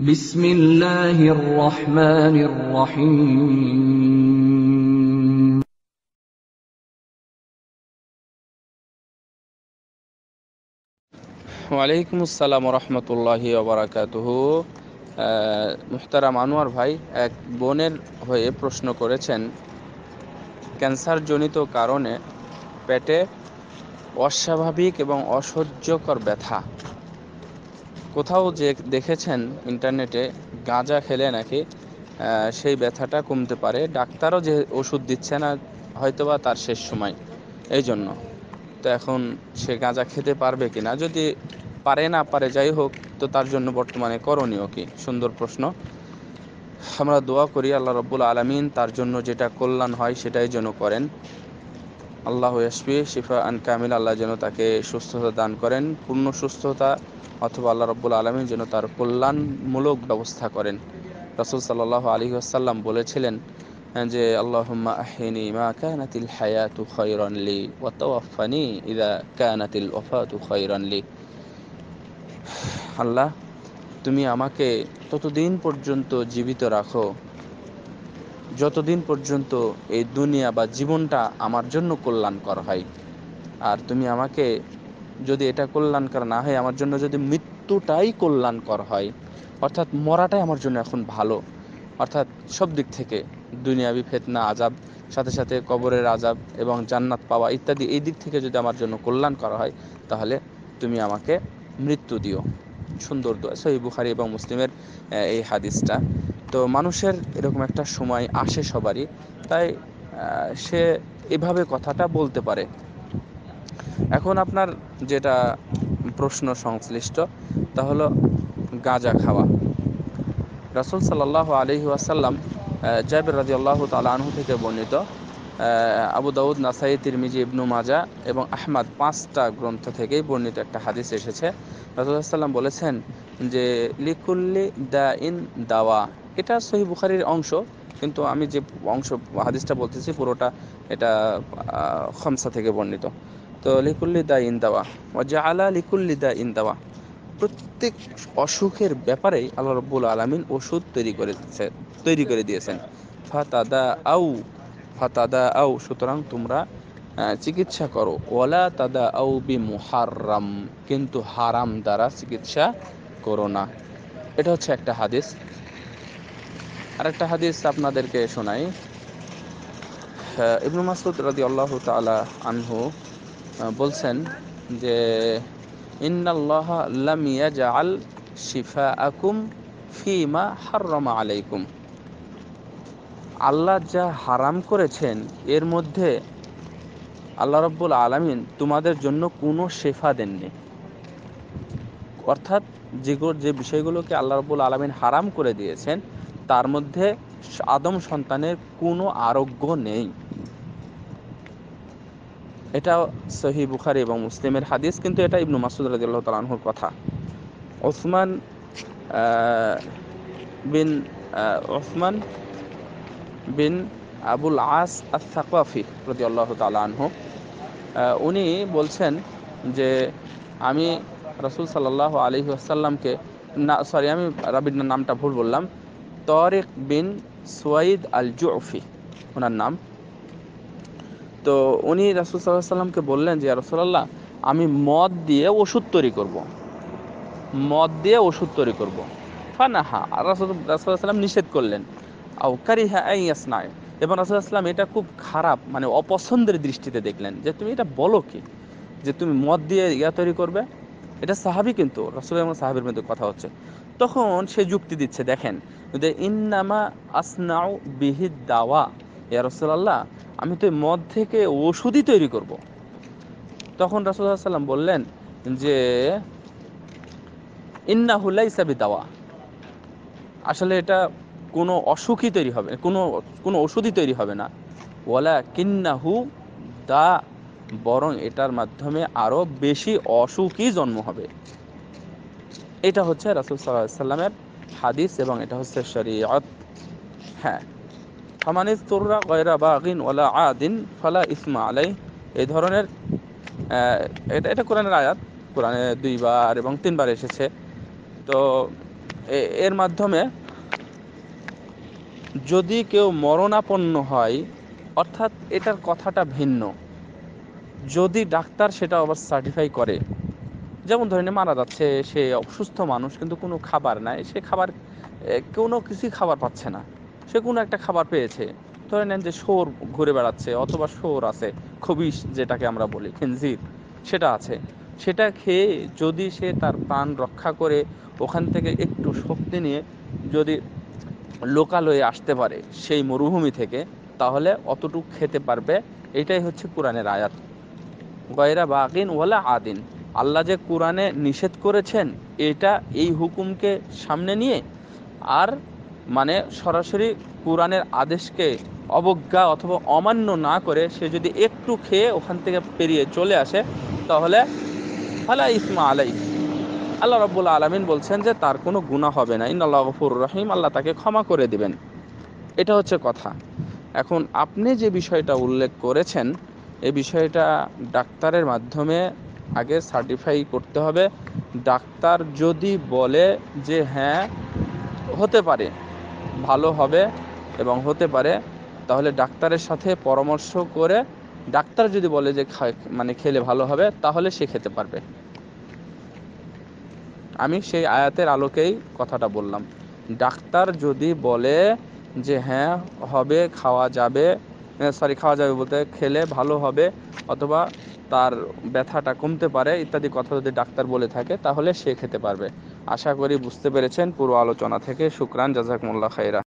বিসমিল্লাহির রহমানির রহিম। ওয়ালাইকুম আসসালাম রহমতুল্লাহি ওবরাকাতুহু। মুহতারাম আনোয়ার ভাই এক বোনের হয়ে প্রশ্ন করেছেন, ক্যান্সারজনিত কারণে পেটে অস্বাভাবিক এবং অসহ্যকর ব্যথা। কোথাও যে দেখেছেন ইন্টারনেটে গাঁজা খেলে নাকি সেই ব্যথাটা কমতে পারে। ডাক্তারও যে ওষুধ দিচ্ছে না, হয়তোবা তার শেষ সময়, এই জন্য। তো এখন সে গাঁজা খেতে পারবে কিনা, যদি পারে না পারে যাই হোক, তো তার জন্য বর্তমানে করণীয় কি? সুন্দর প্রশ্ন। আমরা দোয়া করি আল্লাহ রব্বুল আলামিন তার জন্য যেটা কল্যাণ হয় সেটাই যেন করেন। আল্লাহ ইয়াশফি শিফা আন কামিল, আল্লাহ যেন তাকে সুস্থতা দান করেন, পূর্ণ সুস্থতা, অথবা আল্লাহ রব্বুল আলামিন যেন তার কল্যাণমূলক ব্যবস্থা করেন। রাসূল সাল্লাল্লাহু আলাইহি ওয়াসাল্লাম বলেছিলেন যে আল্লাহুম্মা আহিনি মা কানাতিল হায়াতু খায়রান লি ওয়া তাওয়াফফানি ইযা কানাতিল ওয়াফাতু খায়রান লি। আল্লাহ, তুমি আমাকে ততদিন পর্যন্ত জীবিত রাখো যতদিন পর্যন্ত এই দুনিয়া বা জীবনটা আমার জন্য কল্যাণকর হয়, আর তুমি আমাকে, যদি এটা কল্যাণকর না হয়, আমার জন্য যদি মৃত্যুটাই কল্যাণকর হয়, অর্থাৎ মরাটাই আমার জন্য এখন ভালো, অর্থাৎ সব দিক থেকে দুনিয়াবি ফিতনা আযাব, সাথে সাথে কবরের আযাব এবং জান্নাত পাওয়া ইত্যাদি, এই দিক থেকে যদি আমার জন্য কল্যাণ করা হয়, তাহলে তুমি আমাকে মৃত্যু দিও। সুন্দর দোয়া, সহিহ বুখারী এবং মুসলিমের এই হাদিসটা। তো মানুষের এরকম একটা সময় আসে সবারই, তাই সে এভাবে কথাটা বলতে পারে। এখন আপনার যেটা প্রশ্ন সংশ্লিষ্ট, তা হলো গাঁজা খাওয়া। রাসূল সাল্লাল্লাহু আলাইহি ওয়াসাল্লাম, জাবের রাদিয়াল্লাহু তাআলা আনহু থেকে বর্ণিত, আবু দাউদ, নাসাই, তিরমিজি, ইবনু মাজাহ এবং আহমদ, 5টা গ্রন্থ থেকেই বর্ণিত একটা হাদিস এসেছে। রাসূল সাল্লাল্লাহু বলেছেন যে লিকুল্লি দাইন দাওয়া। এটা সহিহ বুখারীর অংশ, কিন্তু আমি যে অংশ হাদিসটা বলতেছি পুরোটা এটা খামসা থেকে বর্ণিত। তো লিকুল্লি দাইন দাওয়া ওয়া জাআলা লিকুল্লি দাইন দাওয়া, প্রত্যেক অসুখের ব্যাপারেই আল্লাহ রাব্বুল আলামিন ওষুধ তৈরি করে দিয়েছেন। ফাতাদা আউ, সুতরাং তোমরা চিকিৎসা করো। ওয়ালা তাদা আউ বি মুহাররাম, কিন্তু হারাম দ্বারা চিকিৎসা করো না। এটা হচ্ছে একটা হাদিস। আরেকটা হাদিস আপনাদেরকে শোনাই। ইবনু মাসউদ রাদিয়াল্লাহু তাআলা আনহু বলছেন যে ইন্নাল্লাহা লাম ইয়াজআল শিফাআকুম ফিমা হাররামা আলাইকুম। আল্লাহ যা হারাম করেছেন এর মধ্যে আল্লাহ রাব্বুল আলামিন তোমাদের জন্য কোনো শেফা দেননি। অর্থাৎ যে বিষয়গুলোকে আল্লাহ রাব্বুল আলামিন হারাম করে দিয়েছেন তার মধ্যে আদম সন্তানের কোনো আরোগ্য নেই। এটা সহিহ বুখারী এবং মুসলিমের হাদিস, কিন্তু এটা ইবনু মাসউদ রাদিয়াল্লাহু তাআলা আনহুর কথা। ওসমান বিন ওসমান বিন আবুল আস আস-সাকাফি রাদিয়াল্লাহু তাআলা আনহু, উনি বলছেন যে আমি রাসূল সাল্লাল্লাহু আলাইহি ওয়াসাল্লামকে, আমি রাবির নামটা ভুল বললাম, তারিক বিন সুয়াইদ আল জুফি ওনার নাম। তো উনি রাসূল সাল্লাল্লাহু আলাইহি ওয়াসাল্লামকে বললেন যে ইয়া রাসূলুল্লাহ, আমি মদ দিয়ে ওষুধ তৈরি করব। ফানাহা, রাসূল সাল্লাল্লাহু আলাইহি ওয়াসাল্লাম নিষেধ করলেন। আও কারিহা আন ইয়াসনায়, এবং রাসূল সাল্লাল্লাহু আলাইহি ওয়াসাল্লাম এটা খুব খারাপ, মানে অপছন্দের দৃষ্টিতে দেখলেন, যে তুমি এটা বলো কি, যে তুমি মদ দিয়ে তৈরি করবে। এটা সাহাবী, কিন্তু রাসূল এবং সাহাবীর মধ্যে কথা হচ্ছে। তখন সে যুক্তি দিচ্ছে, দেখেন, যে ইন্নামা আসনাউ বিহি দাওয়া, ইয়া রাসূলুল্লাহ, আমি তো মদ থেকে ওষুধই তৈরি করব। তখন রাসূল সাল্লাল্লাহু আলাইহি ওয়াসাল্লাম বললেন যে ইন্নাহু লাইসা বিদাওয়া, আসলে এটা কোনো অসুখই তৈরি হবে, কোনো ওষুধই তৈরি হবে না। ওয়ালা কিন্নাহু দা, বরং এটার মাধ্যমে আরো বেশি অসুখই জন্ম হবে। এটা হচ্ছে রাসূল সাল্লাল্লাহু আলাইহি ওয়াসাল্লামের হাদিস, এবং এটা হচ্ছে শরীয়ত। হ্যাঁ, ফামানিস তুররা গায়রা বাগিন ওয়ালা আদিন ফালা ইসমা আলাই, এই ধরনের এটা কোরআনের আয়াত, কোরআনে 2বার এবং 3বার এসেছে। তো এর মাধ্যমে যদি কেউ মরণাপন্ন হয়, অর্থাৎ এটার কথাটা ভিন্ন, যদি ডাক্তার সেটা আবার সার্টিফাই করে, যেমন ধরে নিন মারা যাচ্ছে, সে অসুস্থ মানুষ কিন্তু কোনো খাবার নাই, সে খাবার কোনো কিছুই খাবার পাচ্ছে না, সে কোনো একটা খাবার পেয়েছে, ধরে নেন যে শুয়োর ঘুরে বেড়াচ্ছে অথবা শুয়োর আছে, খবিশ যেটাকে আমরা বলি খিনজির, সেটা আছে, সেটা খেয়ে যদি সে তার প্রাণ রক্ষা করে ওখান থেকে একটু শক্তি নিয়ে যদি লোকালয়ে আসতে পারে সেই মরুভূমি থেকে, তাহলে অতটুকু খেতে পারবে। এটাই হচ্ছে কোরআনের আয়াত, গয়রা বাগিন ওয়ালা আদিন। আল্লাহ যে কোরআনে নিষেধ করেছেন এটা এই হুকুমকে সামনে নিয়ে, আর মানে সরাসরি কোরআনের আদেশকে অবজ্ঞা অথবা অমান্য না করে সে যদি একটু খেয়ে ওখান থেকে পেরিয়ে চলে আসে, তাহলে ফালা ইসমা আলাই, আল্লাহ রাব্বুল আলামিন বলছেন যে তার কোনো গুনাহ হবে না, ইন্নাল্লাহু গফুরুর রহিম, আল্লাহ তাকে ক্ষমা করে দিবেন। এটা হচ্ছে কথা। এখন আপনি যে বিষয়টা উল্লেখ করেছেন, এই বিষয়টা ডাক্তারের মাধ্যমে আগে সার্টিফাই করতে হবে। ডাক্তার যদি বলে যে হ্যাঁ হতে পারে, ভালো হবে এবং হতে পারে, তাহলে ডাক্তারের সাথে পরামর্শ করে, ডাক্তার যদি বলে যে মানে খেলে ভালো হবে, তাহলে সে খেতে পারবে। আমি সেই আয়াতের আলোকেই কথাটা বললাম। ডাক্তার যদি বলে যে হ্যাঁ হবে, খাওয়া যাবে, খাওয়া যাবে বলতে খেলে ভালো হবে অথবা তার ব্যথাটা কমতে পারে ইত্যাদি কথা যদি ডাক্তার বলে থাকে, তাহলে সে খেতে পারবে। আশা করি বুঝতে পেরেছেন পুরো আলোচনা থেকে। শুকরান, জাযাকুমুল্লাহ খাইরা।